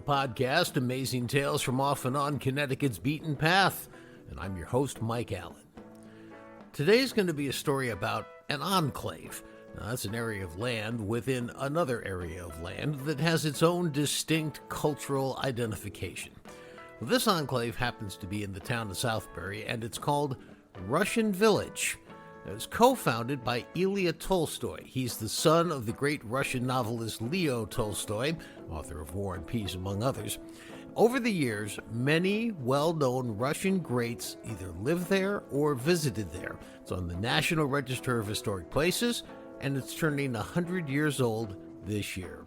podcast, Amazing Tales from Off and On Connecticut's Beaten Path, and I'm your host, Mike Allen. Today's going to be a story about an enclave. Now, that's an area of land within another area of land that has its own distinct cultural identification. Well, this enclave happens to be in the town of Southbury, and it's called Russian Village. It was co-founded by Ilya Tolstoy. He's the son of the great Russian novelist Leo Tolstoy, author of War and Peace, among others. Over the years, many well-known Russian greats either lived there or visited there. It's on the National Register of Historic Places, and it's turning 100 years old this year.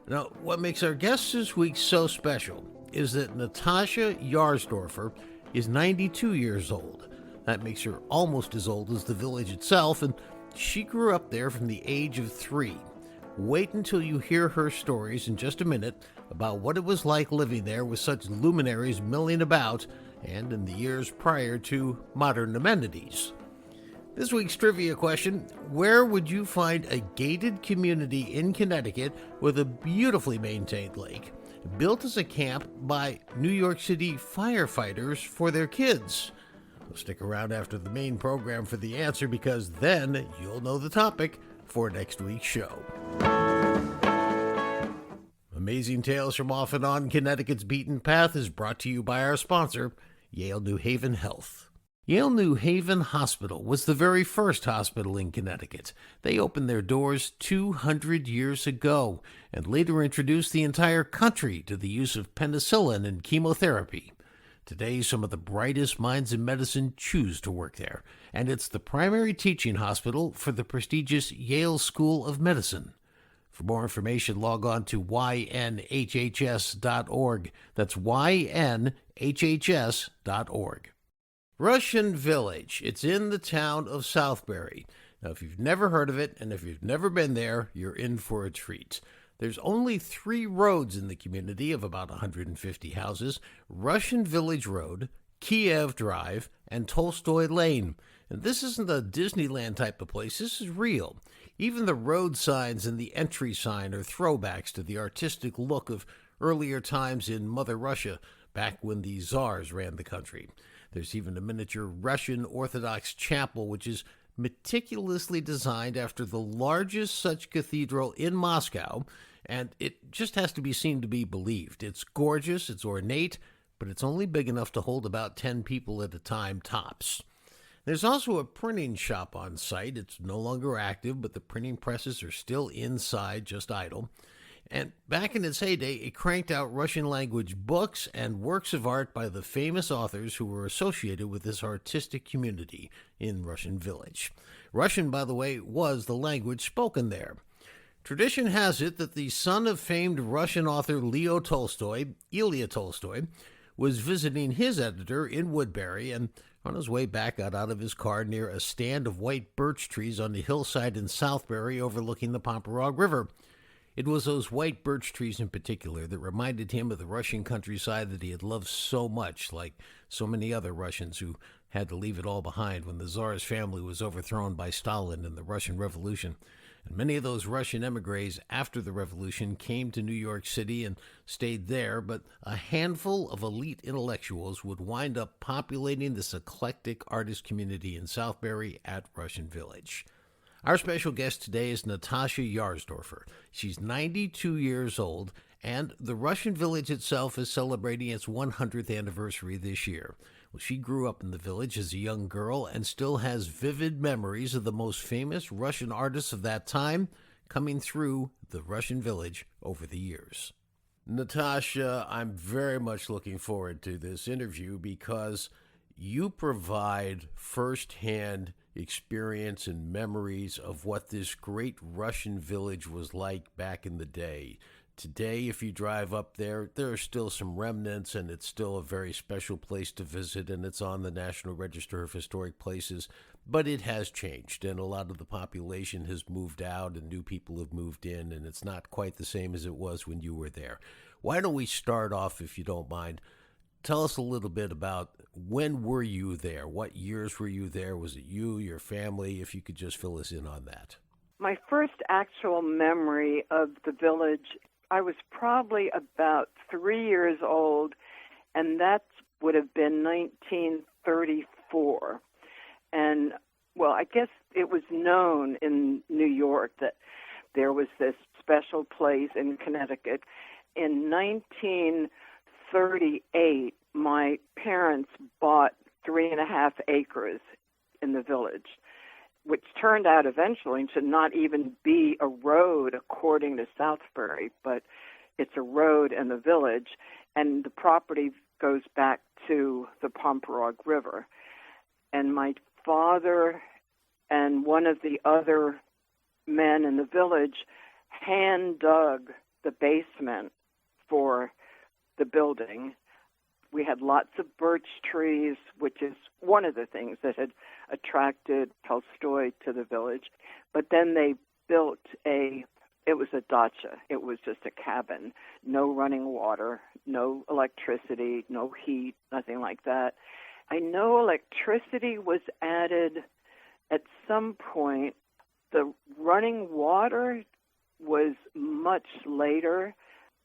Now, what makes our guest this week so special is that Natasha Jahrsdoerfer is 92 years old. That makes her almost as old as the village itself, and she grew up there from the age of 3. Wait until you hear her stories in just a minute about what it was like living there with such luminaries milling about and in the years prior to modern amenities. This week's trivia question: where would you find a gated community in Connecticut with a beautifully maintained lake, built as a camp by New York City firefighters for their kids? Well, stick around after the main program for the answer, because then you'll know the topic for next week's show. Amazing Tales from Off and On Connecticut's Beaten Path is brought to you by our sponsor, Yale New Haven Health. Yale New Haven Hospital was the very first hospital in Connecticut. They opened their doors 200 years ago and later introduced the entire country to the use of penicillin and chemotherapy. Today, some of the brightest minds in medicine choose to work there, and it's the primary teaching hospital for the prestigious Yale School of Medicine. For more information, log on to ynhhs.org. That's ynhhs.org. Russian Village. It's in the town of Southbury. Now, if you've never heard of it, and if you've never been there, you're in for a treat. There's only 3 roads in the community of about 150 houses: Russian Village Road, Kiev Drive, and Tolstoy Lane. And this isn't a Disneyland type of place. This is real. Even the road signs and the entry sign are throwbacks to the artistic look of earlier times in Mother Russia, back when the czars ran the country. There's even a miniature Russian Orthodox chapel, which is meticulously designed after the largest such cathedral in Moscow, and it just has to be seen to be believed. It's gorgeous, it's ornate, but it's only big enough to hold about 10 people at a time, tops. There's also a printing shop on site. It's no longer active, but the printing presses are still inside, just idle. And back in its heyday, it cranked out Russian-language books and works of art by the famous authors who were associated with this artistic community in Russian Village. Russian, by the way, was the language spoken there. Tradition has it that the son of famed Russian author Leo Tolstoy, Ilya Tolstoy, was visiting his editor in Woodbury, and on his way back got out of his car near a stand of white birch trees on the hillside in Southbury overlooking the Pomperaug River. It was those white birch trees in particular that reminded him of the Russian countryside that he had loved so much, like so many other Russians who had to leave it all behind when the czars' family was overthrown by Stalin in the Russian Revolution. And many of those Russian emigres after the revolution came to New York City and stayed there, but a handful of elite intellectuals would wind up populating this eclectic artist community in Southbury at Russian Village. Our special guest today is Natasha Jahrsdoerfer. She's 92 years old, and the Russian Village itself is celebrating its 100th anniversary this year. Well, she grew up in the village as a young girl and still has vivid memories of the most famous Russian artists of that time coming through the Russian Village over the years. Natasha, I'm very much looking forward to this interview because you provide firsthand experience and memories of what this great Russian village was like back in the day. Today, if you drive up there, there are still some remnants, and it's still a very special place to visit, and it's on the National Register of Historic Places, but it has changed, and a lot of the population has moved out, and new people have moved in, and it's not quite the same as it was when you were there. Why don't we start off, if you don't mind? Tell us a little bit about when were you there? What years were you there? Was it you, your family? If you could just fill us in on that. My first actual memory of the village, I was probably about 3 years old, and that would have been 1934. And, well, I guess it was known in New York that there was this special place in Connecticut. In 1938, my parents bought 3.5 acres in the village, which turned out eventually to not even be a road according to Southbury, but it's a road in the village, and the property goes back to the Pomperaug River. And my father and one of the other men in the village hand dug the basement for the building. We had lots of birch trees, which is one of the things that had attracted Tolstoy to the village. But then they built it was a dacha. It was just a cabin, no running water, no electricity, no heat, nothing like that. I know electricity was added at some point. The running water was much later,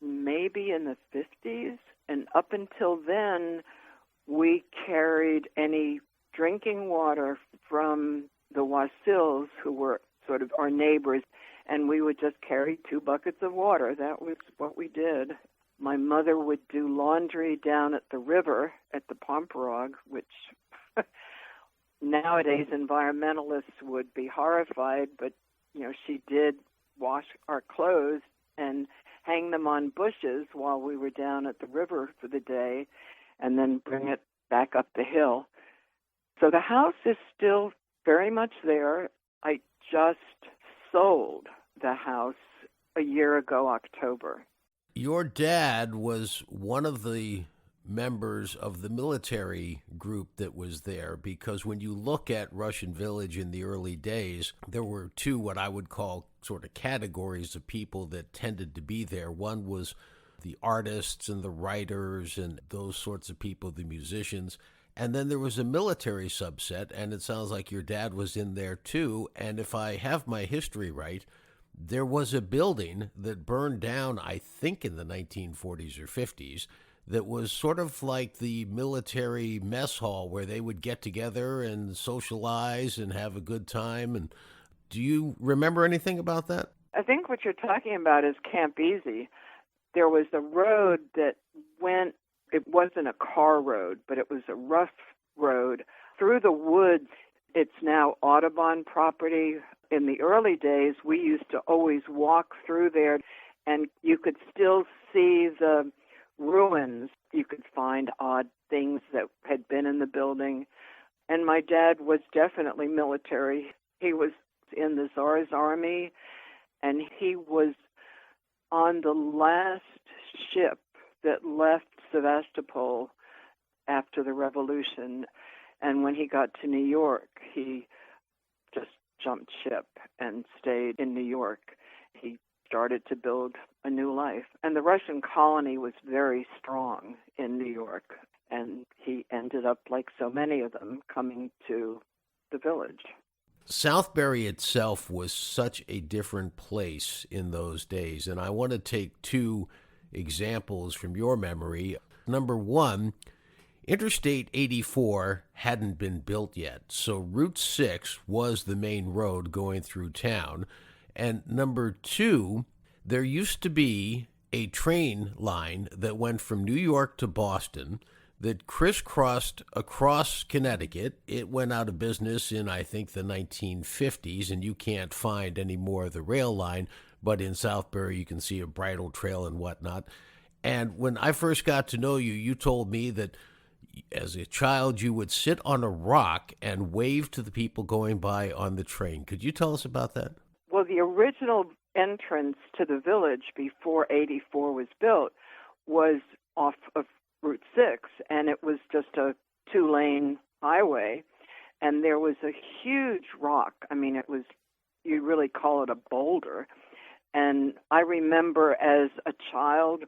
maybe in the 50s. And up until then, we carried any drinking water from the Wasils, who were sort of our neighbors, and we would just carry 2 buckets of water. That was what we did. My mother would do laundry down at the river at the Pomperaug, which nowadays environmentalists would be horrified, but she did wash our clothes and hang them on bushes while we were down at the river for the day, and then bring it back up the hill. So the house is still very much there. I just sold the house a year ago, October. Your dad was one of the members of the military group that was there, because when you look at Russian Village in the early days, there were 2 what I would call sort of categories of people that tended to be there. One was the artists and the writers and those sorts of people, the musicians. And then there was a military subset, and it sounds like your dad was in there too. And if I have my history right, there was a building that burned down, I think in the 1940s or 50s, that was sort of like the military mess hall where they would get together and socialize and have a good time. And do you remember anything about that? I think what you're talking about is Camp Easy. There was a road that went, it wasn't a car road, but it was a rough road through the woods. It's now Audubon property. In the early days, we used to always walk through there, and you could still see the ruins. You could find odd things that had been in the building. And my dad was definitely military. He was in the Czars army, and he was on the last ship that left Sevastopol after the revolution. And when he got to New York, he just jumped ship and stayed in New York. He started to build a new life. And the Russian colony was very strong in New York. And he ended up, like so many of them, coming to the village. Southbury itself was such a different place in those days. And I want to take 2 examples from your memory. Number 1, Interstate 84 hadn't been built yet, so Route 6 was the main road going through town. And number 2, there used to be a train line that went from New York to Boston that crisscrossed across Connecticut. It went out of business in, I think, the 1950s, and you can't find any more of the rail line, but in Southbury you can see a bridle trail and whatnot. And when I first got to know you, you told me that as a child you would sit on a rock and wave to the people going by on the train. Could you tell us about that? Well, the original entrance to the village before 84 was built was off of Route 6, and it was just a 2-lane highway, and there was a huge rock. I mean, it was, you really call it a boulder. And I remember as a child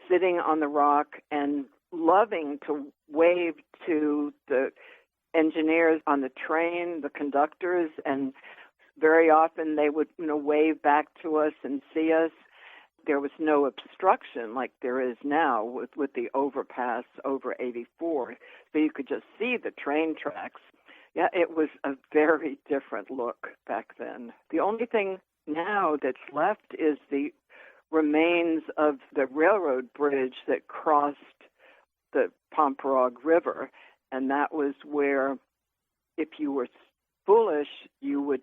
sitting on the rock and loving to wave to the engineers on the train, the conductors, and very often they would, wave back to us and see us. there was no obstruction like there is now with the overpass over 84, so you could just see the train tracks. Yeah, it was a very different look back then. The only thing now that's left is the remains of the railroad bridge that crossed the Pomperaug River, and that was where, if you were foolish, you would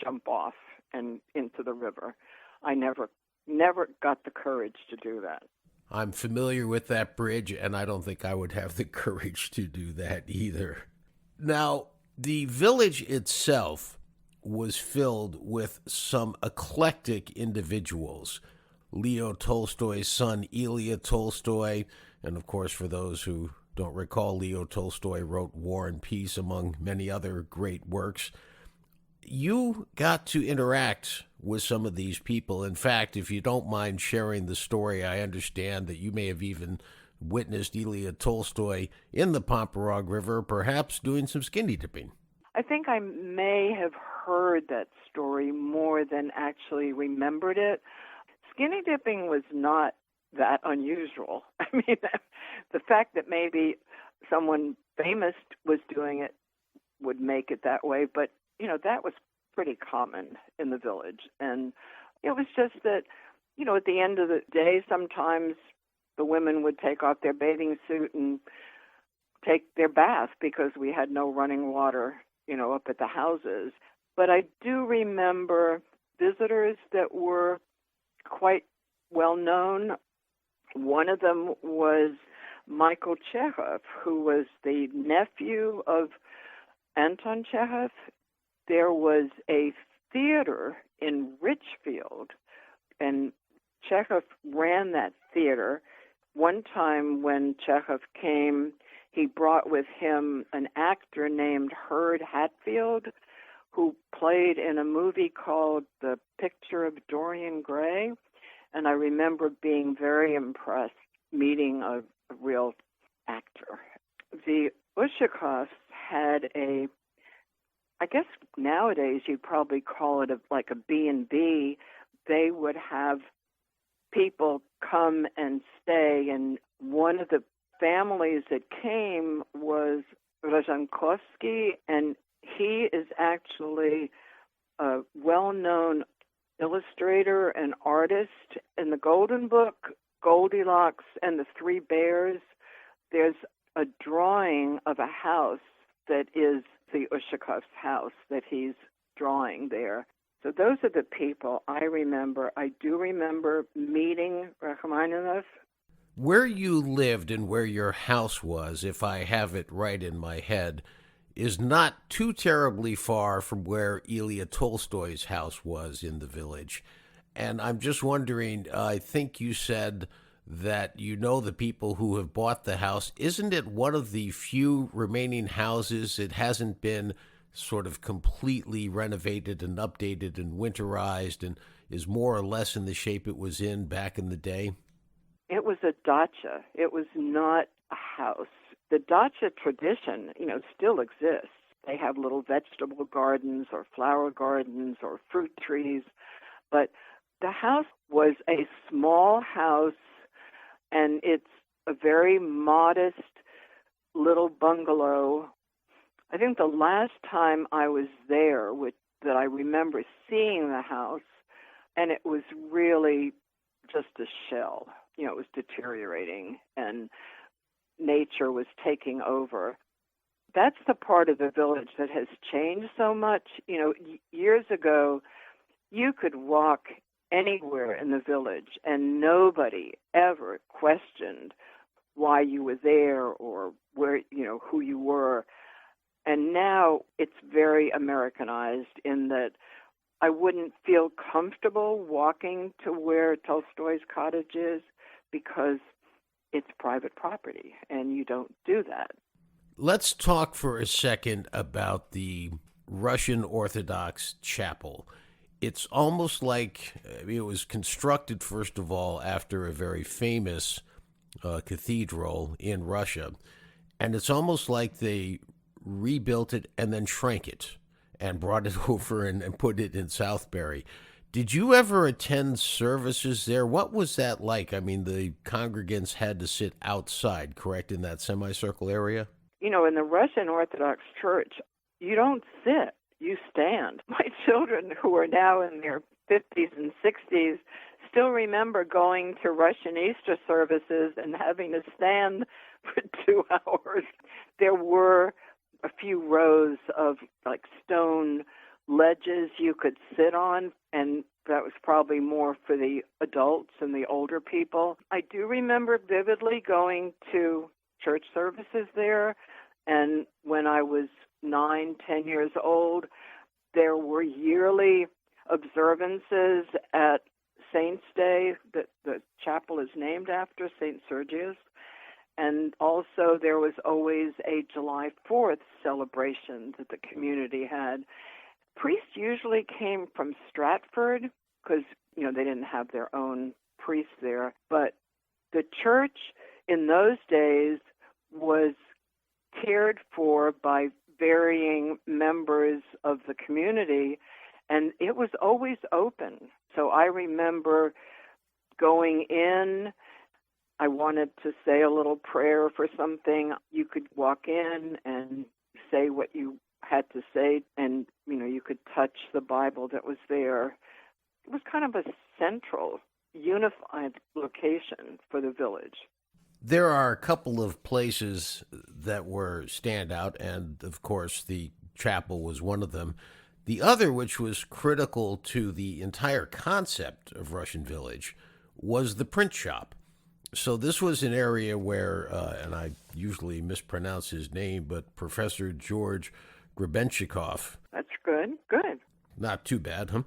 jump off and into the river. I never got the courage to do that. I'm familiar with that bridge, and I don't think I would have the courage to do that either. Now, the village itself was filled with some eclectic individuals. Leo Tolstoy's son, Ilya Tolstoy, and of course, for those who don't recall, Leo Tolstoy wrote War and Peace, among many other great works. You got to interact with some of these people. In fact, if you don't mind sharing the story, I understand that you may have even witnessed Ilya Tolstoy in the Pomperaug River, perhaps doing some skinny dipping. I think I may have heard that story more than actually remembered it. Skinny dipping was not that unusual. I mean, the fact that maybe someone famous was doing it would make it that way, but that was pretty common in the village. And it was just that, at the end of the day, sometimes the women would take off their bathing suit and take their bath because we had no running water, up at the houses. But I do remember visitors that were quite well known. One of them was Michael Chekhov, who was the nephew of Anton Chekhov. There was a theater in Richfield, and Chekhov ran that theater. One time when Chekhov came, he brought with him an actor named Herd Hatfield, who played in a movie called The Picture of Dorian Gray. And I remember being very impressed meeting a real actor. The Ushakovs had I guess nowadays you'd probably call it like a B&B. They would have people come and stay, and one of the families that came was Rozhankovsky, and he is actually a well-known illustrator and artist. In the Golden Book, Goldilocks and the Three Bears, there's a drawing of a house that is the Ushakov's house that he's drawing there. So those are the people I remember. I do remember meeting Rachmaninoff. Where you lived and where your house was, if I have it right in my head, is not too terribly far from where Ilya Tolstoy's house was in the village. And I'm just wondering, I think you said that the people who have bought the house. Isn't it one of the few remaining houses that hasn't been sort of completely renovated and updated and winterized and is more or less in the shape it was in back in the day? It was a dacha. It was not a house. The dacha tradition, still exists. They have little vegetable gardens or flower gardens or fruit trees. But the house was a small house, and it's a very modest little bungalow. I think the last time I was there, that I remember seeing the house, and it was really just a shell. It was deteriorating, and nature was taking over. That's the part of the village that has changed so much. Years ago, you could walk anywhere in the village, and nobody ever questioned why you were there or where, who you were. And now it's very Americanized in that I wouldn't feel comfortable walking to where Tolstoy's cottage is because it's private property, and you don't do that. Let's talk for a second about the Russian Orthodox chapel. It's almost like it was constructed, first of all, after a very famous cathedral in Russia. And it's almost like they rebuilt it and then shrank it and brought it over and put it in Southbury. Did you ever attend services there? What was that like? I mean, the congregants had to sit outside, correct, in that semicircle area? You know, in the Russian Orthodox Church, you don't sit, you stand. My children, who are now in their 50s and 60s, still remember going to Russian Easter services and having to stand for 2 hours. There were a few rows of like stone ledges you could sit on, and that was probably more for the adults and the older people. I do remember vividly going to church services there, and when I was 9, 10 years old, there were yearly observances at Saint's Day that the chapel is named after, St. Sergius. And also there was always a July 4th celebration that the community had. Priests usually came from Stratford because, you know, they didn't have their own priests there. But the church in those days was cared for by varying members of the community, and it was always open. So I remember going in. I wanted to say a little prayer for something. You could walk in and say what you had to say, and, you know, you could touch the Bible that was there. It was kind of a central, unified location for the village. There are a couple of places that were standout, and of course the chapel was one of them. The other, which was critical to the entire concept of Russian Village, was the print shop. So this was an area where, and I usually mispronounce his name, but Professor George Grebenshchikov. That's good. Good. Not too bad, huh?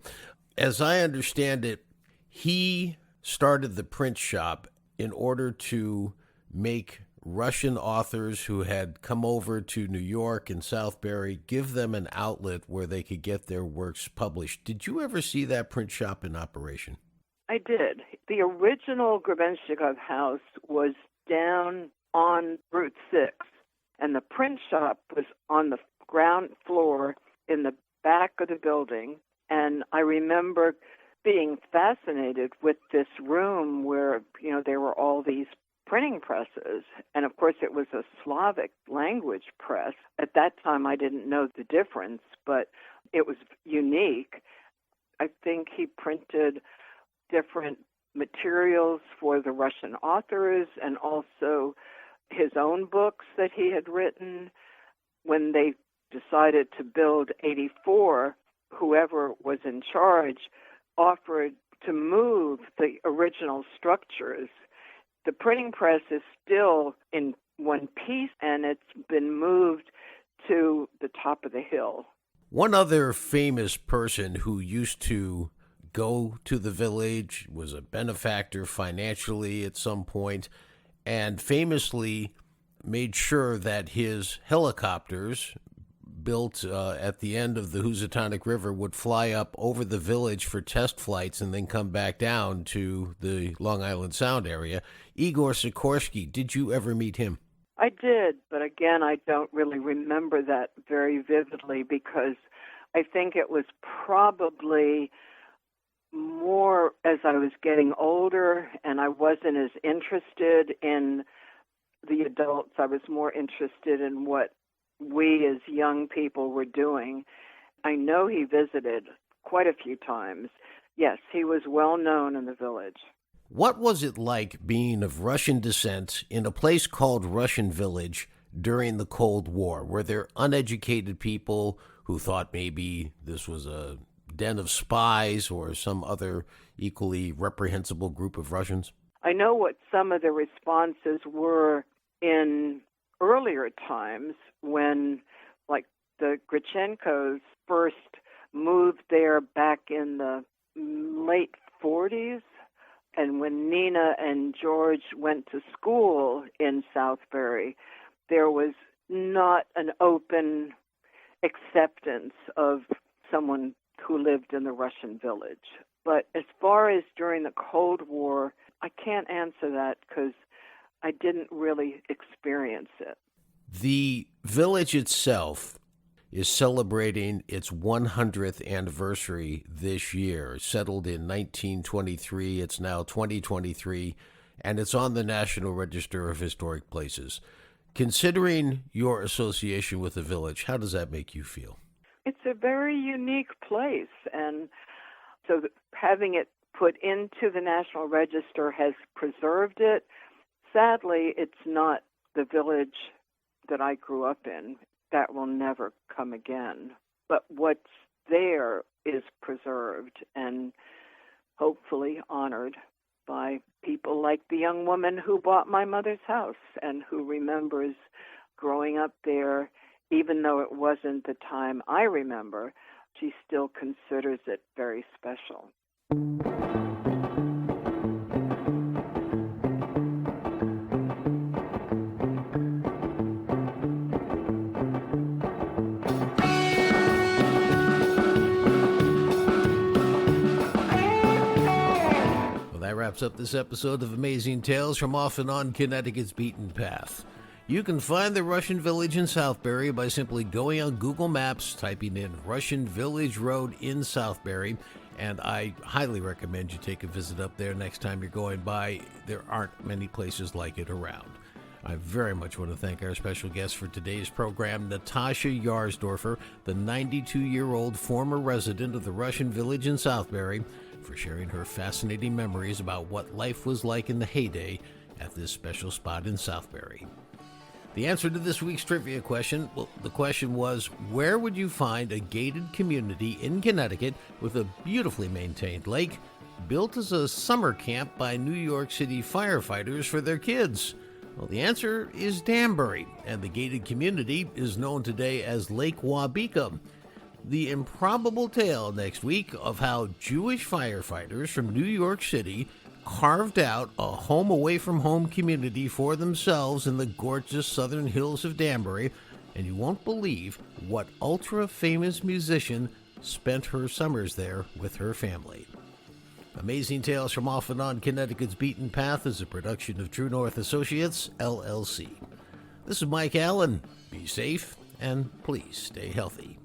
As I understand it, he started the print shop in order to make Russian authors who had come over to New York and Southbury, give them an outlet where they could get their works published. Did you ever see that print shop in operation? I did. The original Grebenshchikov house was down on Route 6, and the print shop was on the ground floor in the back of the building. And I remember being fascinated with this room where, you know, there were all these printing presses. And of course, it was a Slavic language press. At that time, I didn't know the difference, but it was unique. I think he printed different materials for the Russian authors and also his own books that he had written. When they decided to build 84, whoever was in charge offered to move the original structures. The printing press is still in one piece, and it's been moved to the top of the hill. One other famous person who used to go to the village was a benefactor financially at some point, and famously made sure that his helicopters built at the end of the Housatonic River would fly up over the village for test flights and then come back down to the Long Island Sound area. Igor Sikorsky, did you ever meet him? I did, but again, I don't really remember that very vividly because I think it was probably more as I was getting older and I wasn't as interested in the adults. I was more interested in what we as young people were doing. I know he visited quite a few times. Yes, he was well known in the village. What was it like being of Russian descent in a place called Russian Village during the Cold War? Were there uneducated people who thought maybe this was a den of spies or some other equally reprehensible group of Russians? I know what some of the responses were in earlier times when, like, the Grichenkos first moved there back in the late 40s, and when Nina and George went to school in Southbury, there was not an open acceptance of someone who lived in the Russian village. But as far as during the Cold War, I can't answer that because I didn't really experience it. The village itself is celebrating its 100th anniversary this year. Settled in 1923, it's now 2023, and it's on the National Register of Historic Places. Considering your association with the village, how does that make you feel? It's a very unique place, and so having it put into the National Register has preserved it. Sadly, it's not the village that I grew up in. That will never come again. But what's there is preserved and hopefully honored by people like the young woman who bought my mother's house and who remembers growing up there. Even though it wasn't the time I remember, she still considers it very special. That wraps up this episode of Amazing Tales from Off and On Connecticut's Beaten Path. You can find the Russian Village in Southbury by simply going on Google Maps, typing in Russian Village Road in Southbury, and I highly recommend you take a visit up there next time you're going by. There aren't many places like it around. I very much want to thank our special guest for today's program, Natasha Jahrsdoerfer, the 92-year-old former resident of the Russian Village in Southbury, for sharing her fascinating memories about what life was like in the heyday at this special spot in Southbury. The answer to this week's trivia question, the question was, where would you find a gated community in Connecticut with a beautifully maintained lake built as a summer camp by New York City firefighters for their kids? Well, the answer is Danbury, and the gated community is known today as Lake Wabika. The improbable tale next week of how Jewish firefighters from New York City carved out a home-away-from-home community for themselves in the gorgeous southern hills of Danbury, and you won't believe what ultra-famous musician spent her summers there with her family. Amazing Tales from Off and On Connecticut's Beaten Path is a production of True North Associates, LLC. This is Mike Allen. Be safe, and please stay healthy.